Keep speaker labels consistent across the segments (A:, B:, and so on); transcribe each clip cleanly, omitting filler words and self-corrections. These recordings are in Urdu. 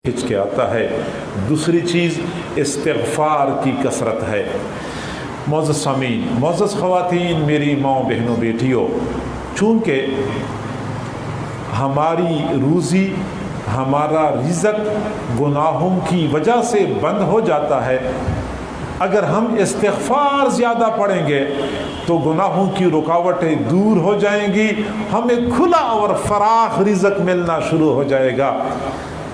A: کھچ کے آتا ہے۔ دوسری چیز استغفار کی کثرت ہے۔ معزز سامعین، معزز خواتین، میری ماں بہنوں بیٹیوں، چونکہ ہماری روزی، ہمارا رزق گناہوں کی وجہ سے بند ہو جاتا ہے، اگر ہم استغفار زیادہ پڑھیں گے تو گناہوں کی رکاوٹیں دور ہو جائیں گی، ہمیں کھلا اور فراخ رزق ملنا شروع ہو جائے گا۔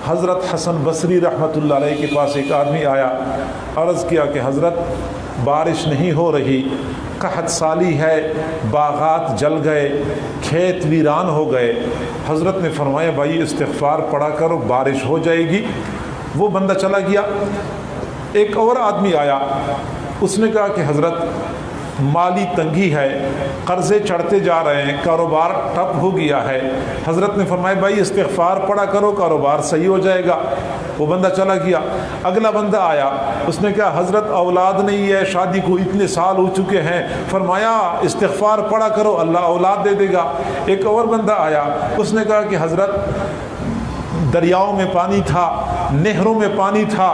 A: حضرت حسن بصری رحمۃ اللہ علیہ کے پاس ایک آدمی آیا، عرض کیا کہ حضرت بارش نہیں ہو رہی، قحط سالی ہے، باغات جل گئے، کھیت ویران ہو گئے۔ حضرت نے فرمایا بھائی استغفار پڑھا کرو، بارش ہو جائے گی۔ وہ بندہ چلا گیا۔ ایک اور آدمی آیا، اس نے کہا کہ حضرت مالی تنگی ہے، قرضے چڑھتے جا رہے ہیں، کاروبار ٹھپ ہو گیا ہے۔ حضرت نے فرمایا بھائی استغفار پڑھا کرو، کاروبار صحیح ہو جائے گا۔ وہ بندہ چلا گیا۔ اگلا بندہ آیا، اس نے کہا حضرت اولاد نہیں ہے، شادی کو اتنے سال ہو چکے ہیں، فرمایا استغفار پڑھا کرو، اللہ اولاد دے دے گا۔ ایک اور بندہ آیا، اس نے کہا کہ حضرت دریاؤں میں پانی تھا، نہروں میں پانی تھا،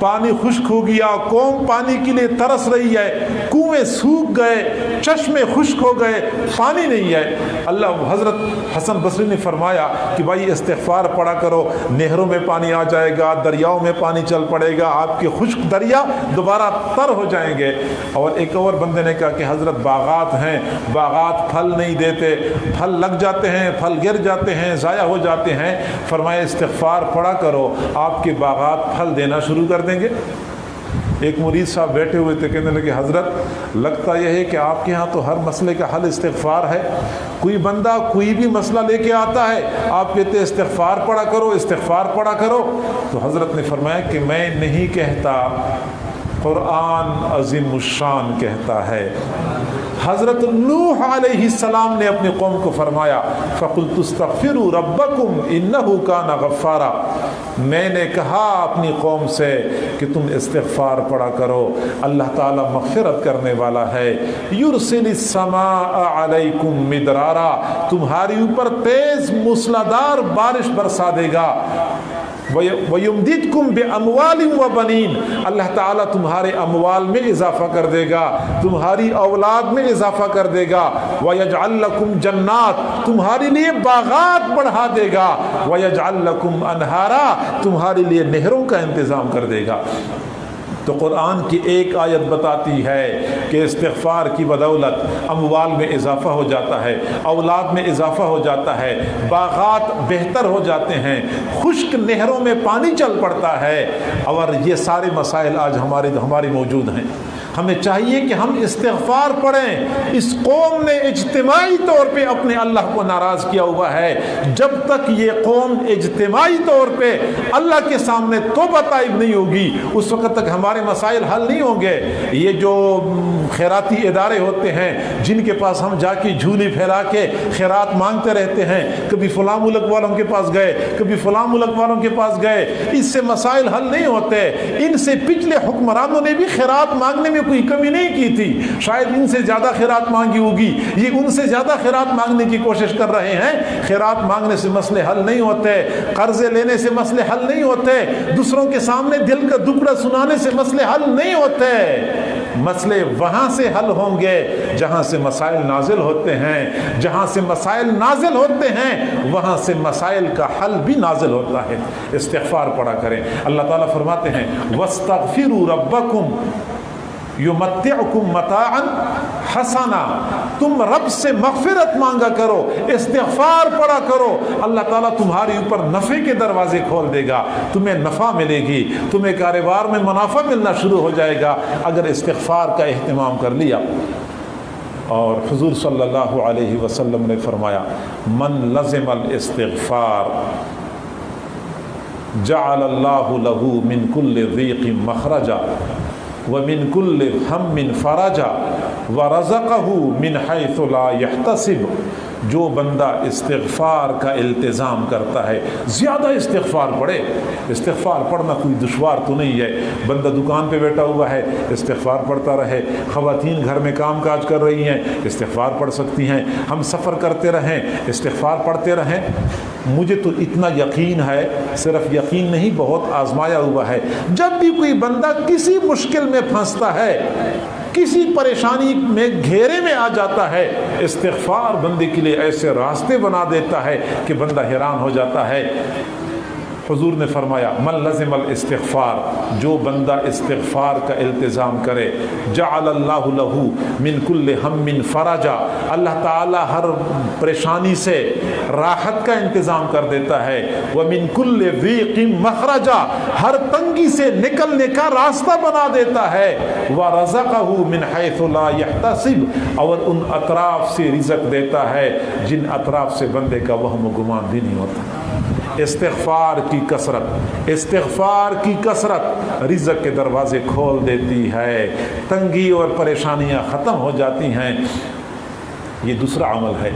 A: پانی خشک ہو گیا، قوم پانی کے لیے ترس رہی ہے، کنویں سوکھ گئے، چشمے خشک ہو گئے، پانی نہیں ہے۔ اللہ حضرت حسن بصری نے فرمایا کہ بھائی استغفار پڑھا کرو، نہروں میں پانی آ جائے گا، دریاؤں میں پانی چل پڑے گا، آپ کے خشک دریا دوبارہ تر ہو جائیں گے۔ اور ایک اور بندے نے کہا کہ حضرت باغات ہیں، باغات پھل نہیں دیتے، پھل لگ جاتے ہیں، پھل گر جاتے ہیں، ضائع ہو جاتے ہیں، فرمایا استغفار پڑھا کرو، آپ کے باغات پھل دینا شروع کر دیں گے۔ ایک مرید صاحب بیٹھے ہوئے تھے، کہنے لگے حضرت لگتا یہ ہے کہ آپ کے ہاں تو ہر مسئلے کا حل استغفار ہے، کوئی بندہ کوئی بھی مسئلہ لے کے آتا ہے، آپ کہتے ہیں استغفار پڑھا کرو، استغفار پڑھا کرو۔ تو حضرت نے فرمایا کہ میں نہیں کہتا، قرآن عظیم الشان کہتا ہے۔ حضرت نوح علیہ السلام نے اپنی قوم کو فرمایا فَقُلْتُ اسْتَغْفِرُوا رَبَّكُمْ إِنَّهُ كَانَ غَفَّارًا، میں نے کہا اپنی قوم سے کہ تم استغفار پڑھا کرو، اللہ تعالیٰ مغفرت کرنے والا ہے۔ يُرْسِلِ السَّمَاءَ عَلَيْكُمْ مِدْرَارًا، تمہاری اوپر تیز موسلادھار بارش برسا دے گا۔ وَيُمْدِدْكُمْ بِأَمْوَالٍ وَبَنِينَ، اللہ تعالیٰ تمہارے اموال میں اضافہ کر دے گا، تمہاری اولاد میں اضافہ کر دے گا۔ وَيَجْعَلْ لَكُمْ جَنَّاتٍ، تمہارے لیے باغات بڑھا دے گا۔ وَيَجْعَلْ لَكُمْ أَنْهَارًا، تمہارے لیے نہروں کا انتظام کر دے گا۔ تو قرآن کی ایک آیت بتاتی ہے کہ استغفار کی بدولت اموال میں اضافہ ہو جاتا ہے، اولاد میں اضافہ ہو جاتا ہے، باغات بہتر ہو جاتے ہیں، خشک نہروں میں پانی چل پڑتا ہے، اور یہ سارے مسائل آج ہماری موجود ہیں۔ ہمیں چاہیے کہ ہم استغفار پڑھیں۔ اس قوم نے اجتماعی طور پہ اپنے اللہ کو ناراض کیا ہوا ہے، جب تک یہ قوم اجتماعی طور پہ اللہ کے سامنے توبہ طائب نہیں ہوگی اس وقت تک ہمارے مسائل حل نہیں ہوں گے۔ یہ جو خیراتی ادارے ہوتے ہیں جن کے پاس ہم جا کے جھولی پھیلا کے خیرات مانگتے رہتے ہیں، کبھی فلاں ملک والوں کے پاس گئے، کبھی فلاں ملک والوں کے پاس گئے، اس سے مسائل حل نہیں ہوتے۔ ان سے پچھلے حکمرانوں نے بھی خیرات مانگنے میں کوئی کمی نہیں کی تھی، شاید ان سے زیادہ خیرات مانگی ہوگی، یہ ان سے زیادہ خیرات مانگنے کی کوشش کر رہے ہیں۔ خیرات مانگنے سے مسئلے حل نہیں ہوتے، قرضے لینے سے مسئلے حل نہیں ہوتے، دوسروں کے سامنے دل کا دکڑا سنانے سے مسئلے حل نہیں ہوتے۔ مسئلے وہاں سے حل ہوں گے جہاں سے مسائل نازل ہوتے ہیں، جہاں سے مسائل نازل ہوتے ہیں وہاں سے مسائل کا حل بھی نازل ہوتا ہے۔ استغفار پڑھا کریں۔ اللہ تعالیٰ فرماتے ہیں وَاسْتَغْفِرُوا رَبَّكُمْ یمتعکم متاعا حسنا، تم رب سے مغفرت مانگا کرو، استغفار پڑھا کرو، اللہ تعالیٰ تمہارے اوپر نفع کے دروازے کھول دے گا، تمہیں نفع ملے گی، تمہیں کاروبار میں منافع ملنا شروع ہو جائے گا اگر استغفار کا اہتمام کر لیا۔ اور حضور صلی اللہ علیہ وسلم نے فرمایا من لزم الاستغفار جعل اللہ له من كل ضیق مخرجا ومن كل هم فرجا ورزقه من حيث لا يحتسب جو بندہ استغفار کا التزام کرتا ہے، زیادہ استغفار پڑھے۔ استغفار پڑھنا کوئی دشوار تو نہیں ہے، بندہ دکان پہ بیٹھا ہوا ہے استغفار پڑھتا رہے، خواتین گھر میں کام کاج کر رہی ہیں استغفار پڑھ سکتی ہیں، ہم سفر کرتے رہیں استغفار پڑھتے رہیں۔ مجھے تو اتنا یقین ہے، صرف یقین نہیں بہت آزمایا ہوا ہے، جب بھی کوئی بندہ کسی مشکل میں پھنستا ہے، کسی پریشانی میں گھیرے میں آ جاتا ہے، استغفار بندے کے لیے ایسے راستے بنا دیتا ہے کہ بندہ حیران ہو جاتا ہے۔ حضور نے فرمایا من لزم الاستغفار، جو بندہ استغفار کا التزام کرے، جعل اللہ لہ من کل ہم فرجا، اللہ تعالی ہر پریشانی سے راحت کا انتظام کر دیتا ہے، ومن کل ضیق مخرجا، ہر تنگی سے نکلنے کا راستہ بنا دیتا ہے، ورزقہ من حیث لا یحتسب، اور ان اطراف سے رزق دیتا ہے جن اطراف سے بندے کا وہم و گمان بھی نہیں ہوتا۔ استغفار کی کثرت رزق کے دروازے کھول دیتی ہے، تنگی اور پریشانیاں ختم ہو جاتی ہیں۔ یہ دوسرا عمل ہے۔